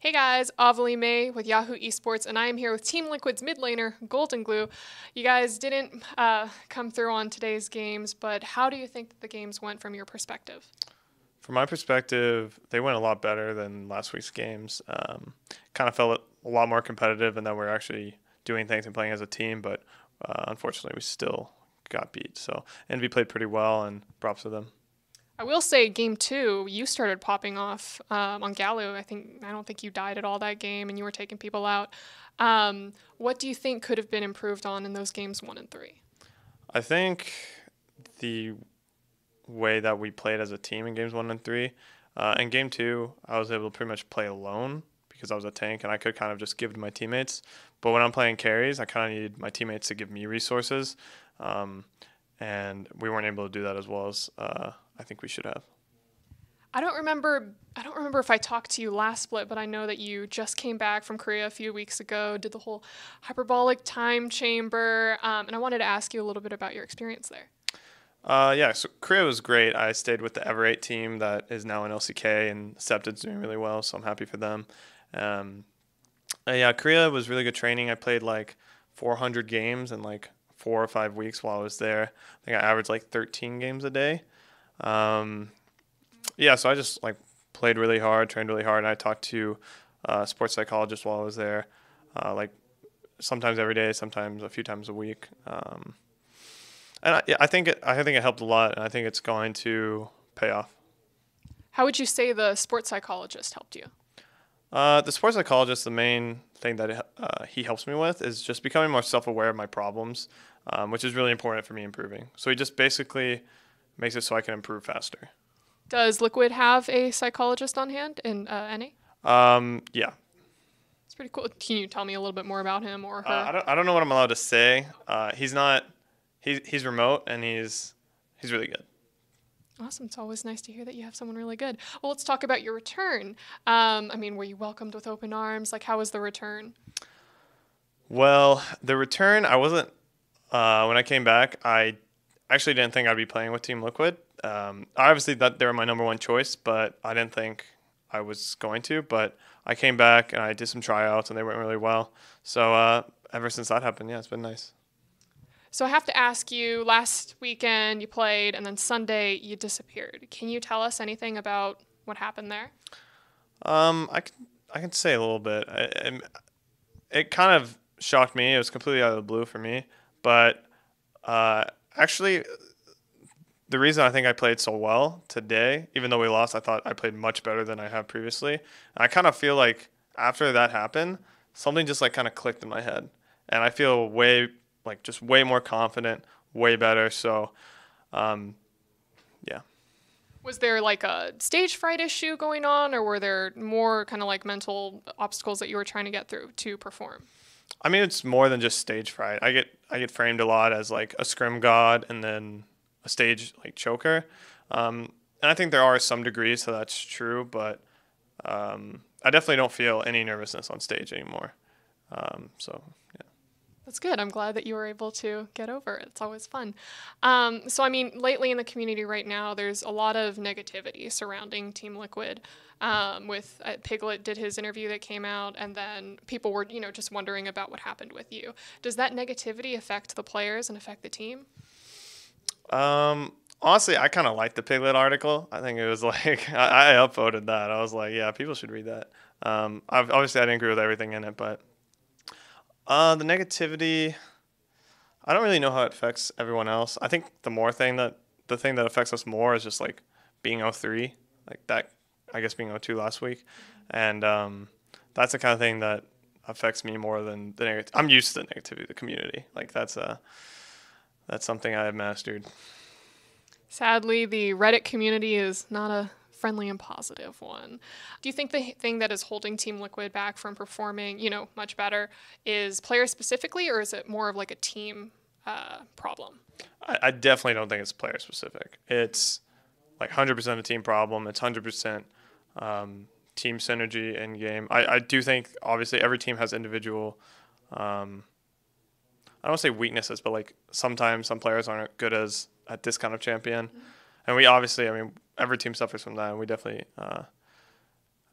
Hey guys, Avali May with Yahoo Esports, and I am here with Team Liquid's mid laner, Goldenglue. You guys didn't come through on today's games, but how do you think that the games went from your perspective? From my perspective, they went a lot better than last week's games. Kind of felt a lot more competitive, and that we're actually doing things and playing as a team. But unfortunately, we still got beat. So Envy played pretty well, and props to them. I will say, game two, you started popping off on Galu. I don't think you died at all that game, and you were taking people out. What do you think could have been improved on in those games one and three? I think the way that we played as a team in games one and three. In game two, I was able to pretty much play alone because I was a tank and I could kind of just give to my teammates. But when I'm playing carries, I kind of need my teammates to give me resources. Um, and we weren't able to do that as well as I think we should have. I don't remember. I don't remember if I talked to you last split, but I know that you just came back from Korea a few weeks ago, did the whole hyperbolic time chamber, and I wanted to ask you a little bit about your experience there. Yeah, so Korea was great. I stayed with the Ever8 team that is now in LCK, and Septed's doing really well, so I'm happy for them. Um, yeah, Korea was really good training. I played like 400 games in like 4 or 5 weeks while I was there. I think I averaged like 13 games a day. Um, yeah, so I just like played really hard, trained really hard, and I talked to a sports psychologist while I was there, like sometimes every day, sometimes a few times a week. And yeah, I think it helped a lot, and I think it's going to pay off. How would you say the sports psychologist helped you? The sports psychologist, the main thing that he helps me with is just becoming more self-aware of my problems, which is really important for me improving. So he just basically makes it so I can improve faster. Does Liquid have a psychologist on hand in NA? Yeah. It's pretty cool. Can you tell me a little bit more about him or I her? don't know what I'm allowed to say. He's not. He's remote and he's really good. Awesome. It's always nice to hear that you have someone really good. Well, let's talk about your return. Were you welcomed with open arms? Like, how was the return? Well, the return, I wasn't. When I came back, I actually didn't think I'd be playing with Team Liquid. Obviously, that they were my number one choice, but I didn't think I was going to. But I came back and I did some tryouts, and they went really well. So ever since that happened, yeah, it's been nice. So I have to ask you, last weekend you played, and then Sunday you disappeared. Can you tell us anything about what happened there? I can say a little bit. It kind of shocked me. It was completely out of the blue for me, but uh, actually, the reason I think I played so well today, even though we lost, I thought I played much better than I have previously. I kind of feel like after that happened, something just like kind of clicked in my head, and I feel just way more confident, way better. So, um, yeah. Was there like a stage fright issue going on, or were there more kind of like mental obstacles that you were trying to get through to perform? I mean, it's more than just stage fright. I get framed a lot as like a scrim god and then a stage like choker, and I think there are some degrees to that's true, but I definitely don't feel any nervousness on stage anymore. So yeah. That's good. I'm glad that you were able to get over it. It's always fun. Lately in the community right now, there's a lot of negativity surrounding Team Liquid. With Piglet did his interview that came out, and then people were, just wondering about what happened with you. Does that negativity affect the players and affect the team? Honestly, I kind of liked the Piglet article. I think it was like I upvoted that. I was like, yeah, people should read that. Obviously I didn't agree with everything in it, but the negativity, I don't really know how it affects everyone else. I think the thing that affects us more is just like being 0-3, like that. I guess being 0-2 last week, and that's the kind of thing that affects me more than the negative. I'm used to the negativity of the community. Like that's something I have mastered. Sadly, the Reddit community is not a friendly and positive one. Do you think the thing that is holding Team Liquid back from performing, much better is players specifically, or is it more of like a team problem? I definitely don't think it's player specific. It's like 100% a team problem. It's 100% team synergy in game. I do think obviously every team has individual. I don't want to say weaknesses, but like sometimes some players aren't good as at this kind of champion, and we obviously, I mean, every team suffers from that, and we definitely.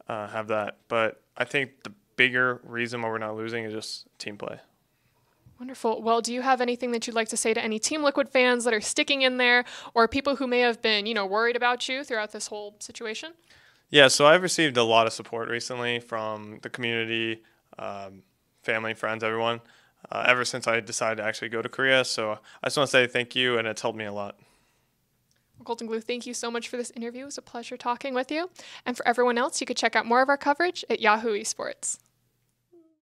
have that. But I think the bigger reason why we're not losing is just team play. Wonderful. Well, do you have anything that you'd like to say to any Team Liquid fans that are sticking in there, or people who may have been, worried about you throughout this whole situation? Yeah, so I've received a lot of support recently from the community, family, friends, everyone, ever since I decided to actually go to Korea. So I just want to say thank you, and it's helped me a lot. Goldenglue, thank you so much for this interview. It was a pleasure talking with you. And for everyone else, you could check out more of our coverage at Yahoo Esports.